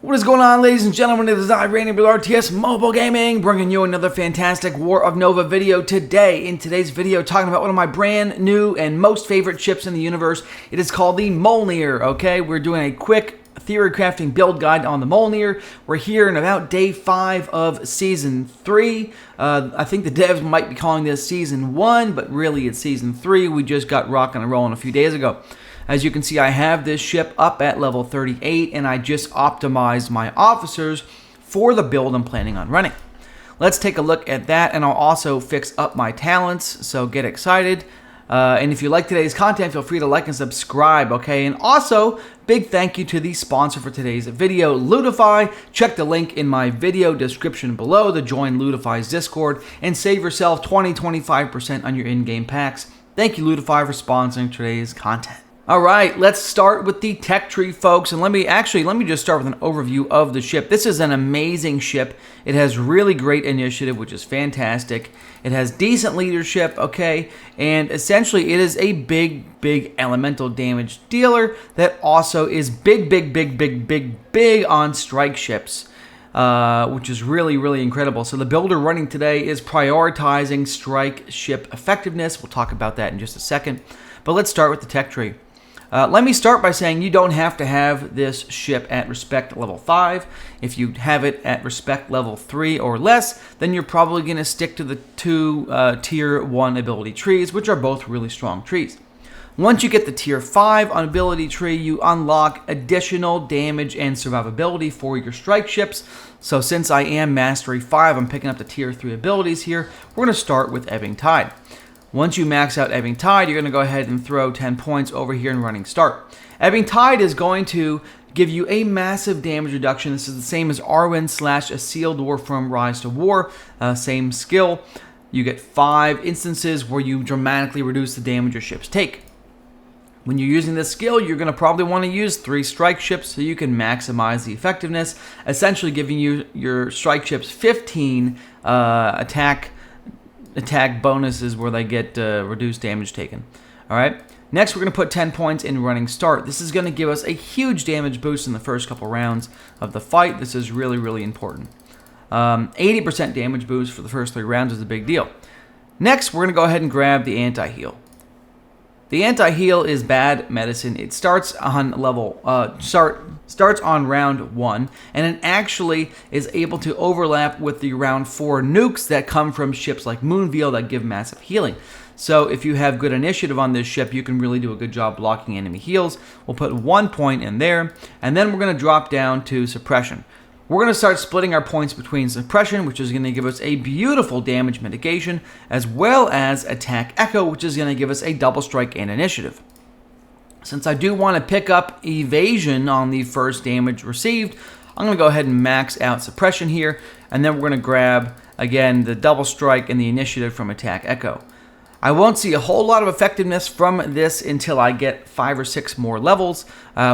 What is going on, ladies and gentlemen? It is I, Randy with RTS Mobile Gaming, bringing you another fantastic War of Nova video today. In today's video, talking about one of my brand new and most favorite ships in the universe. It is called the Mjolnir, okay? We're doing a quick theory crafting build guide on the Mjolnir. We're here in about day 5 of Season 3. I think the devs might be calling this Season 1, but really it's Season 3. We just got rocking and rolling a few days ago. As you can see, I have this ship up at level 38, and I just optimized my officers for the build I'm planning on running. Let's take a look at that, and I'll also fix up my talents, so get excited. And if you like today's content, feel free to like and subscribe, okay? And also, big thank you to the sponsor for today's video, Loadify. Check the link in my video description below to join Loadify's Discord and save yourself 20-25% on your in-game packs. Thank you, Loadify, for sponsoring today's content. All right, let's start with the tech tree, folks, and let me just start with an overview of the ship. This is an amazing ship. It has really great initiative, which is fantastic. It has decent leadership, okay, and essentially it is a big elemental damage dealer that also is big on strike ships, which is really incredible. So the builder running today is prioritizing strike ship effectiveness. We'll talk about that in just a second, but let's start with the tech tree. Let me start by saying you don't have to have this ship at respect level 5. If you have it at respect level 3 or less, then you're probably going to stick to the two tier 1 ability trees, which are both really strong trees. Once you get the tier 5 on ability tree, you unlock additional damage and survivability for your strike ships. So since I am mastery 5, I'm picking up the tier 3 abilities here. We're going to start with Ebbing Tide. Once you max out Ebbing Tide, you're going to go ahead and throw 10 points over here in running start. Ebbing Tide is going to give you a massive damage reduction. This is the same as Arwen / a Sealed Dwarf from Rise to War. Same skill. You get 5 instances where you dramatically reduce the damage your ships take. When you're using this skill, you're going to probably want to use 3 strike ships so you can maximize the effectiveness, essentially giving you your strike ships 15 attack bonuses where they get reduced damage taken. All right. Next, we're going to put 10 points in running start. This is going to give us a huge damage boost in the first couple rounds of the fight. This is really important. 80% damage boost for the first 3 rounds is a big deal. Next, we're going to go ahead and grab the anti-heal. The anti-heal is bad medicine. It starts on starts on round 1, and it actually is able to overlap with the round 4 nukes that come from ships like Moonveil that give massive healing. So if you have good initiative on this ship, you can really do a good job blocking enemy heals. We'll put 1 point in there, and then we're going to drop down to suppression. We're going to start splitting our points between suppression, which is going to give us a beautiful damage mitigation, as well as attack echo, which is going to give us a double strike and initiative. Since I do want to pick up evasion on the first damage received, I'm going to go ahead and max out suppression here, and then we're going to grab, again, the double strike and the initiative from attack echo. I won't see a whole lot of effectiveness from this until I get 5 or 6 more levels,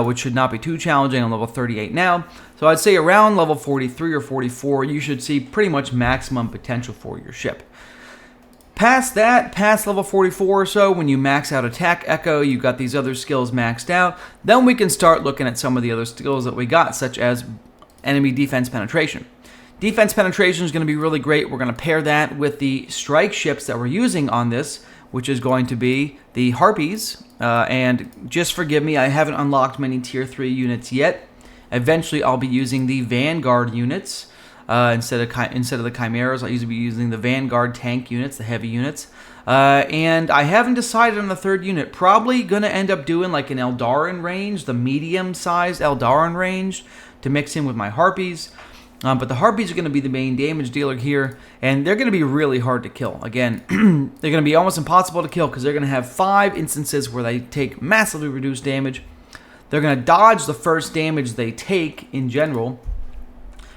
which should not be too challenging. I'm level 38 now. So I'd say around level 43 or 44, you should see pretty much maximum potential for your ship. Past that, past level 44 or so, when you max out attack echo, you've got these other skills maxed out, then we can start looking at some of the other skills that we got, such as enemy defense penetration. Defense penetration is going to be really great. We're going to pair that with the strike ships that we're using on this, which is going to be the Harpies. And just forgive me, I haven't unlocked many tier 3 units yet. Eventually, I'll be using the Vanguard units instead of the Chimeras. I'll usually be using the Vanguard tank units, the heavy units. And I haven't decided on the 3rd unit. Probably going to end up doing like an Eldarin range, the medium-sized Eldarin range, to mix in with my Harpies. But the Harpies are going to be the main damage dealer here, and they're going to be really hard to kill. Again, they're going to be almost impossible to kill because they're going to have 5 instances where they take massively reduced damage. They're going to dodge the first damage they take in general.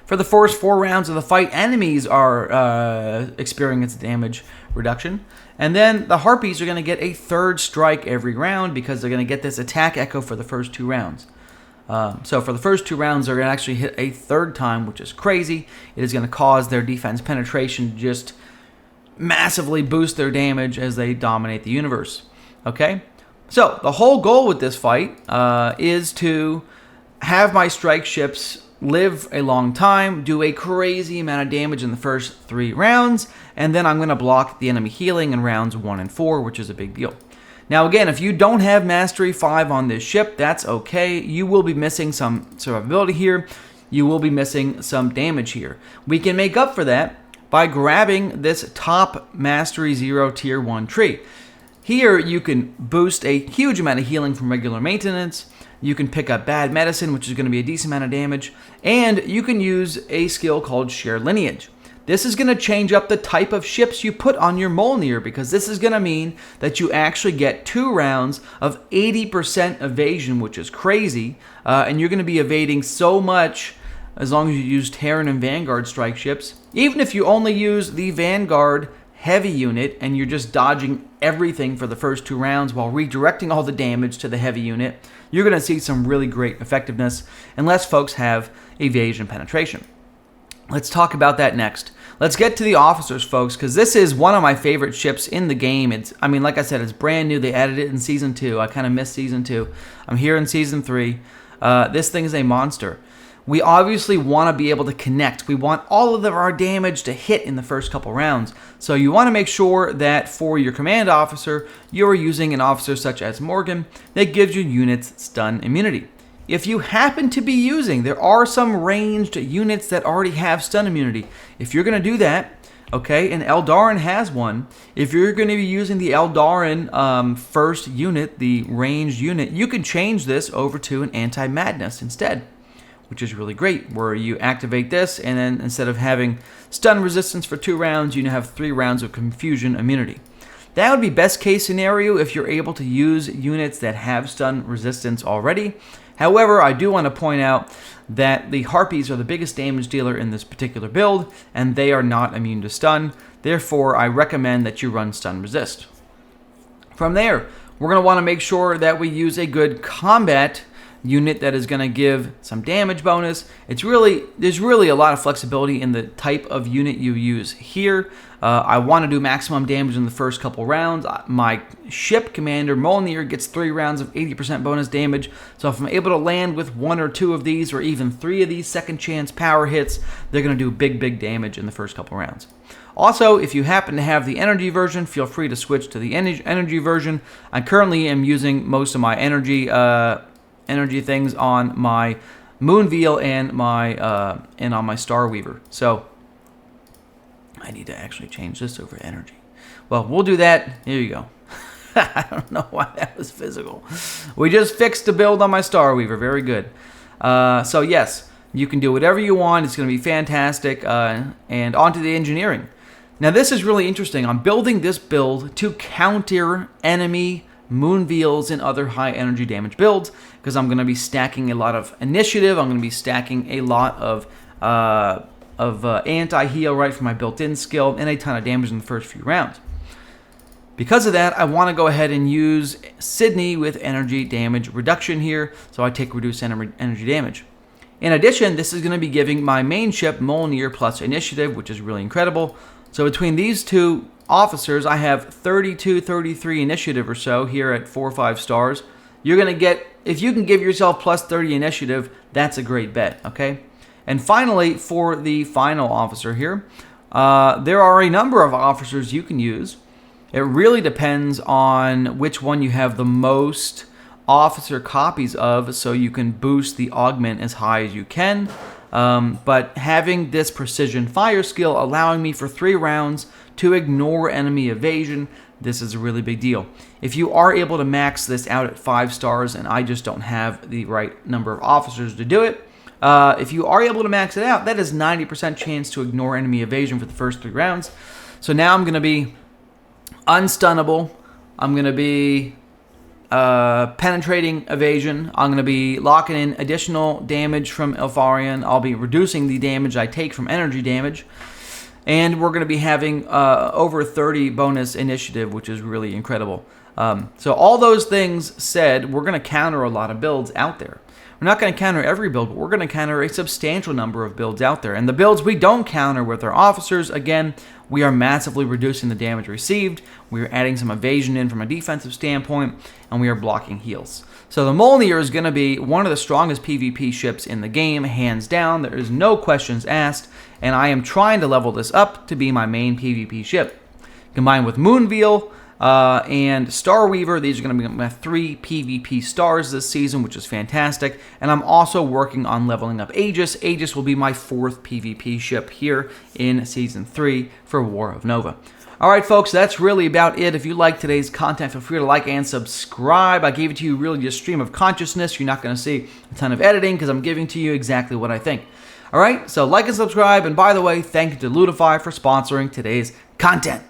For the first 4 rounds of the fight, enemies are experiencing damage reduction. And then the Harpies are going to get a 3rd strike every round because they're going to get this attack echo for the first 2 rounds. So for the first 2 rounds, they're going to actually hit a 3rd time, which is crazy. It is going to cause their defense penetration to just massively boost their damage as they dominate the universe. Okay? So the whole goal with this fight is to have my strike ships live a long time, do a crazy amount of damage in the first 3 rounds, and then I'm going to block the enemy healing in rounds 1 and 4, which is a big deal. Now again, if you don't have Mastery 5 on this ship, that's okay. You will be missing some survivability here. You will be missing some damage here. We can make up for that by grabbing this top Mastery 0 Tier 1 tree. Here you can boost a huge amount of healing from regular maintenance. You can pick up bad medicine, which is going to be a decent amount of damage. And you can use a skill called Shared Lineage. This is going to change up the type of ships you put on your Mjolnir, because this is going to mean that you actually get 2 rounds of 80% evasion, which is crazy. And you're going to be evading so much as long as you use Terran and Vanguard strike ships. Even if you only use the Vanguard heavy unit and you're just dodging everything for the first 2 rounds while redirecting all the damage to the heavy unit, you're going to see some really great effectiveness unless folks have evasion penetration. Let's talk about that next. Let's get to the officers, folks, because this is one of my favorite ships in the game. I mean, like I said, it's brand new. They added it in Season 2. I kind of missed Season 2. I'm here in Season 3. This thing is a monster. We obviously want to be able to connect. We want all of our damage to hit in the first couple rounds. So you want to make sure that for your command officer, you're using an officer such as Morgan that gives your units stun immunity. If you happen to be using, there are some ranged units that already have stun immunity. If you're going to do that, okay, and Eldarin has one, if you're going to be using the Eldarin first unit, the ranged unit, you can change this over to an anti-madness instead, which is really great, where you activate this, and then instead of having stun resistance for 2 rounds, you now have 3 rounds of confusion immunity. That would be best case scenario if you're able to use units that have stun resistance already. However, I do want to point out that the Harpies are the biggest damage dealer in this particular build, and they are not immune to stun. Therefore, I recommend that you run stun resist. From there, we're going to want to make sure that we use a good combat unit that is going to give some damage bonus. There's really a lot of flexibility in the type of unit you use here. I want to do maximum damage in the first couple rounds. My ship commander Mjolnir gets 3 rounds of 80% bonus damage. So if I'm able to land with 1 or 2 of these, or even 3 of these second chance power hits, they're going to do big damage in the first couple rounds. Also, if you happen to have the energy version, feel free to switch to the energy version. I currently am using most of my energy things on my Moonveil and on my Star Weaver. So I need to actually change this over to energy. Well, we'll do that. Here you go. I don't know why that was physical. We just fixed the build on my Star Weaver. Very good. So yes, you can do whatever you want. It's going to be fantastic. And on to the engineering. Now this is really interesting. I'm building this build to counter enemy Moonveils and other high energy damage builds, because I'm going to be stacking a lot of initiative. I'm going to be stacking a lot of anti-heal right from my built-in skill, and a ton of damage in the first few rounds. Because of that, I want to go ahead and use Sydney with energy damage reduction here, so I take reduced energy damage. In addition, this is going to be giving my main ship Mjolnir plus initiative, which is really incredible. So between these 2 officers, I have 32, 33 initiative or so here at 4 or 5 stars. You're going to get, if you can give yourself plus 30 initiative, that's a great bet, okay? And finally, for the final officer here, there are a number of officers you can use. It really depends on which one you have the most officer copies of, so you can boost the augment as high as you can. But having this precision fire skill allowing me for 3 rounds to ignore enemy evasion, this is a really big deal. If you are able to max this out at 5 stars, and I just don't have the right number of officers to do it, if you are able to max it out, that is 90% chance to ignore enemy evasion for the first 3 rounds. So now I'm going to be unstunnable. I'm going to be penetrating evasion. I'm going to be locking in additional damage from Elfarion. I'll be reducing the damage I take from energy damage. And we're going to be having over 30 bonus initiative, which is really incredible. So all those things said, we're going to counter a lot of builds out there. We're not going to counter every build, but we're going to counter a substantial number of builds out there. And the builds we don't counter with our officers, again, we are massively reducing the damage received, we are adding some evasion in from a defensive standpoint, and we are blocking heals. So the Mjolnir is going to be one of the strongest PvP ships in the game, hands down. There is no questions asked, and I am trying to level this up to be my main PvP ship. Combined with Moonveil and Starweaver, these are going to be my 3 PvP stars this season, which is fantastic. And I'm also working on leveling up Aegis. Aegis will be my 4th PvP ship here in Season 3 for War of Nova. Alright folks, that's really about it. If you like today's content, feel free to like and subscribe. I gave it to you really just stream of consciousness. You're not going to see a ton of editing because I'm giving to you exactly what I think. Alright, so like and subscribe. And by the way, thank you to Ludify for sponsoring today's content.